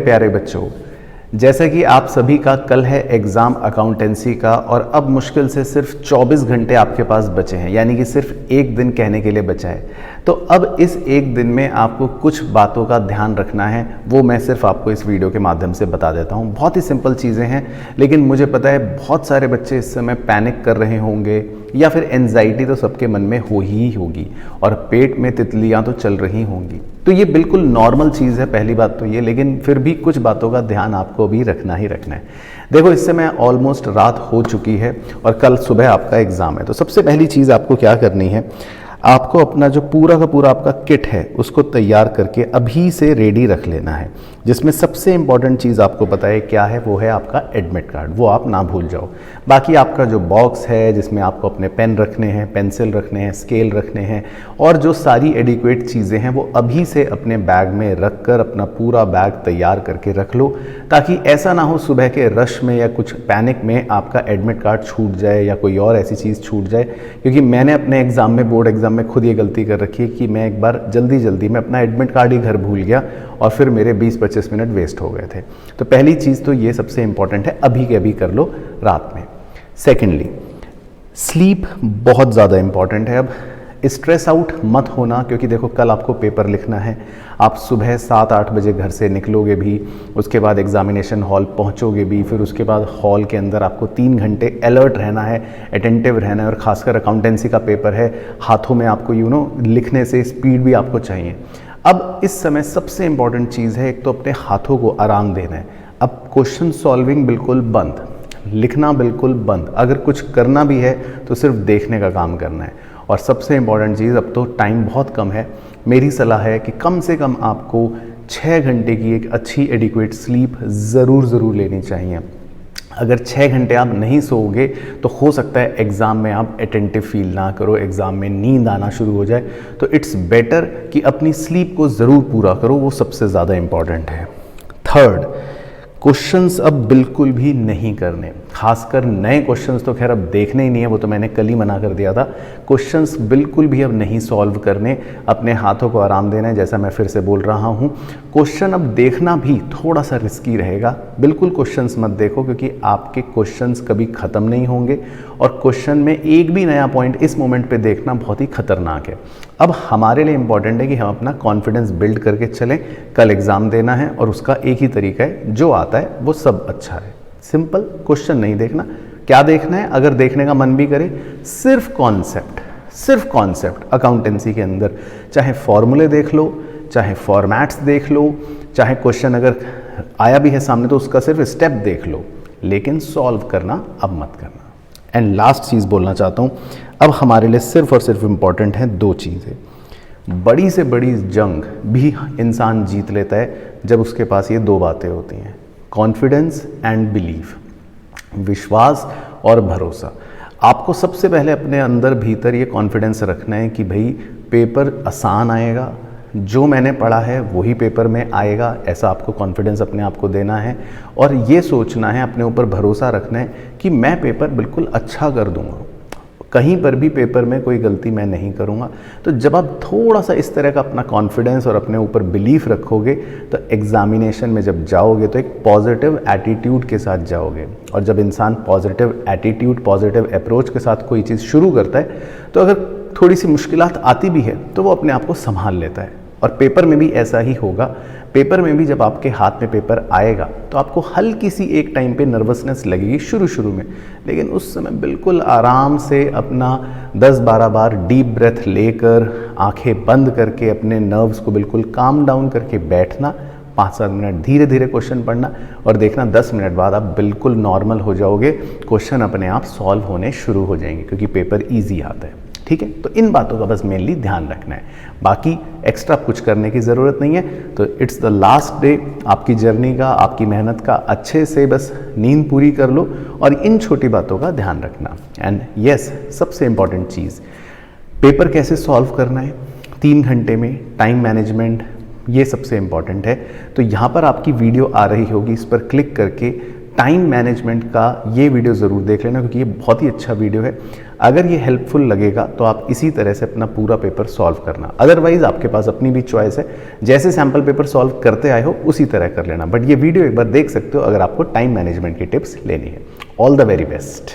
प्यारे बच्चों, जैसा कि आप सभी का कल है एग्ज़ाम अकाउंटेंसी का और अब मुश्किल से सिर्फ 24 घंटे आपके पास बचे हैं, यानी कि सिर्फ एक दिन कहने के लिए बचा है। तो अब इस एक दिन में आपको कुछ बातों का ध्यान रखना है, वो मैं सिर्फ आपको इस वीडियो के माध्यम से बता देता हूँ। बहुत ही सिंपल चीज़ें हैं, लेकिन मुझे पता है बहुत सारे बच्चे इस समय पैनिक कर रहे होंगे या फिर एंजाइटी तो सबके मन में हो ही होगी और पेट में तितलियाँ तो चल रही होंगी। तो ये बिल्कुल नॉर्मल चीज़ है, पहली बात तो ये, लेकिन फिर भी कुछ बातों का ध्यान आपको भी रखना ही रखना है। देखो, इस समय ऑलमोस्ट रात हो चुकी है और कल सुबह आपका एग्ज़ाम है। तो सबसे पहली चीज़ आपको क्या करनी है, आपको अपना जो पूरा का पूरा आपका किट है उसको तैयार करके अभी से रेडी रख लेना है, जिसमें सबसे इम्पॉर्टेंट चीज़ आपको पता है क्या है, वो है आपका एडमिट कार्ड। वो आप ना भूल जाओ। बाकी आपका जो बॉक्स है जिसमें आपको अपने पेन रखने हैं, पेंसिल रखने हैं, स्केल रखने हैं और जो सारी एडिक्वेट चीज़ें हैं वो अभी से अपने बैग में रख कर अपना पूरा बैग तैयार करके रख लो, ताकि ऐसा ना हो सुबह के रश में या कुछ पैनिक में आपका एडमिट कार्ड छूट जाए या कोई और ऐसी चीज़ छूट जाए। क्योंकि मैंने अपने एग्ज़ाम में, बोर्ड एग्ज़ाम में खुद ये गलती कर रखी है कि मैं एक बार जल्दी में अपना एडमिट कार्ड ही घर भूल गया और फिर मेरे 20-25 मिनट वेस्ट हो गए थे। तो पहली चीज़ तो ये सबसे इंपॉर्टेंट है, अभी के अभी कर लो रात में। सेकेंडली, स्लीप बहुत ज़्यादा इंपॉर्टेंट है। अब स्ट्रेस आउट मत होना, क्योंकि देखो कल आपको पेपर लिखना है। आप सुबह 7-8 बजे घर से निकलोगे भी, उसके बाद एग्जामिनेशन हॉल पहुंचोगे भी, फिर उसके बाद हॉल के अंदर आपको 3 घंटे अलर्ट रहना है, अटेंटिव रहना है। और ख़ासकर अकाउंटेंसी का पेपर है, हाथों में आपको लिखने से स्पीड भी आपको चाहिए। अब इस समय सबसे इम्पॉर्टेंट चीज़ है, एक तो अपने हाथों को आराम देना है। अब क्वेश्चन सॉल्विंग बिल्कुल बंद, लिखना बिल्कुल बंद। अगर कुछ करना भी है तो सिर्फ देखने का काम करना है। और सबसे इम्पॉर्टेंट चीज़, अब तो टाइम बहुत कम है, मेरी सलाह है कि कम से कम आपको 6 घंटे की एक अच्छी एडिक्वेट स्लीप ज़रूर लेनी चाहिए। अगर 6 घंटे आप नहीं सोओगे तो हो सकता है एग्ज़ाम में आप अटेंटिव फील ना करो, एग्ज़ाम में नींद आना शुरू हो जाए। तो इट्स बेटर कि अपनी स्लीप को ज़रूर पूरा करो, वो सबसे ज़्यादा इम्पॉर्टेंट है। थर्ड, क्वेश्चंस अब बिल्कुल भी नहीं करने, खासकर नए क्वेश्चंस तो खैर अब देखने ही नहीं है, वो तो मैंने कल ही मना कर दिया था। क्वेश्चंस बिल्कुल भी अब नहीं सॉल्व करने, अपने हाथों को आराम देना है, जैसा मैं फिर से बोल रहा हूँ। क्वेश्चन अब देखना भी थोड़ा सा रिस्की रहेगा, बिल्कुल क्वेश्चंस मत देखो, क्योंकि आपके क्वेश्चंस कभी ख़त्म नहीं होंगे और क्वेश्चन में एक भी नया पॉइंट इस मोमेंट पे देखना बहुत ही खतरनाक है। अब हमारे लिए इम्पॉर्टेंट है कि हम अपना कॉन्फिडेंस बिल्ड करके चलें। कल एग्ज़ाम देना है और उसका एक ही तरीका है, जो आता है वो सब अच्छा है। सिंपल, क्वेश्चन नहीं देखना। क्या देखना है, अगर देखने का मन भी करे, सिर्फ कॉन्सेप्ट अकाउंटेंसी के अंदर, चाहे फॉर्मूले देख लो, चाहे फॉर्मेट्स देख लो, चाहे क्वेश्चन अगर आया भी है सामने तो उसका सिर्फ स्टेप देख लो, लेकिन सॉल्व करना अब मत करना। एंड लास्ट चीज़ बोलना चाहता हूँ, अब हमारे लिए सिर्फ और सिर्फ इम्पॉर्टेंट हैं 2 चीज़ें। बड़ी से बड़ी जंग भी इंसान जीत लेता है जब उसके पास ये 2 बातें होती हैं, कॉन्फिडेंस एंड बिलीफ, विश्वास और भरोसा। आपको सबसे पहले अपने अंदर भीतर ये कॉन्फिडेंस रखना है कि भाई पेपर आसान आएगा, जो मैंने पढ़ा है वही पेपर में आएगा, ऐसा आपको कॉन्फिडेंस अपने आप को देना है। और ये सोचना है, अपने ऊपर भरोसा रखना है कि मैं पेपर बिल्कुल अच्छा कर दूंगा, कहीं पर भी पेपर में कोई गलती मैं नहीं करूंगा। तो जब आप थोड़ा सा इस तरह का अपना कॉन्फिडेंस और अपने ऊपर बिलीफ रखोगे तो एग्जामिनेशन में जब जाओगे तो एक पॉजिटिव एटीट्यूड के साथ जाओगे। और जब इंसान पॉजिटिव एटीट्यूड, पॉजिटिव अप्रोच के साथ कोई चीज़ शुरू करता है तो अगर थोड़ी सी मुश्किलात आती भी है तो वो अपने आप को संभाल लेता है। और पेपर में भी ऐसा ही होगा। पेपर में भी जब आपके हाथ में पेपर आएगा तो आपको हल्की सी एक टाइम पे नर्वसनेस लगेगी शुरू में, लेकिन उस समय बिल्कुल आराम से अपना 10-12 बार डीप ब्रेथ लेकर, आंखें बंद करके, अपने नर्व्स को बिल्कुल काम डाउन करके बैठना, 5-7 मिनट धीरे क्वेश्चन पढ़ना और देखना 10 मिनट बाद आप बिल्कुल नॉर्मल हो जाओगे। क्वेश्चन अपने आप सॉल्व होने शुरू हो जाएंगे, क्योंकि पेपर ईजी आता है। ठीक है, तो इन बातों का बस मेनली ध्यान रखना है, बाकी एक्स्ट्रा कुछ करने की ज़रूरत नहीं है। तो इट्स द लास्ट डे आपकी जर्नी का, आपकी मेहनत का। अच्छे से बस नींद पूरी कर लो और इन छोटी बातों का ध्यान रखना। एंड यस, सबसे इम्पॉर्टेंट चीज़, पेपर कैसे सॉल्व करना है 3 घंटे में, टाइम मैनेजमेंट, ये सबसे इम्पॉर्टेंट है। तो यहाँ पर आपकी वीडियो आ रही होगी, इस पर क्लिक करके टाइम मैनेजमेंट का ये वीडियो ज़रूर देख लेना, क्योंकि ये बहुत ही अच्छा वीडियो है। अगर ये हेल्पफुल लगेगा तो आप इसी तरह से अपना पूरा पेपर सॉल्व करना, अदरवाइज आपके पास अपनी भी चॉइस है, जैसे सैम्पल पेपर सॉल्व करते आए हो उसी तरह कर लेना। बट ये वीडियो एक बार देख सकते हो अगर आपको टाइम मैनेजमेंट की टिप्स लेनी है। All the very best.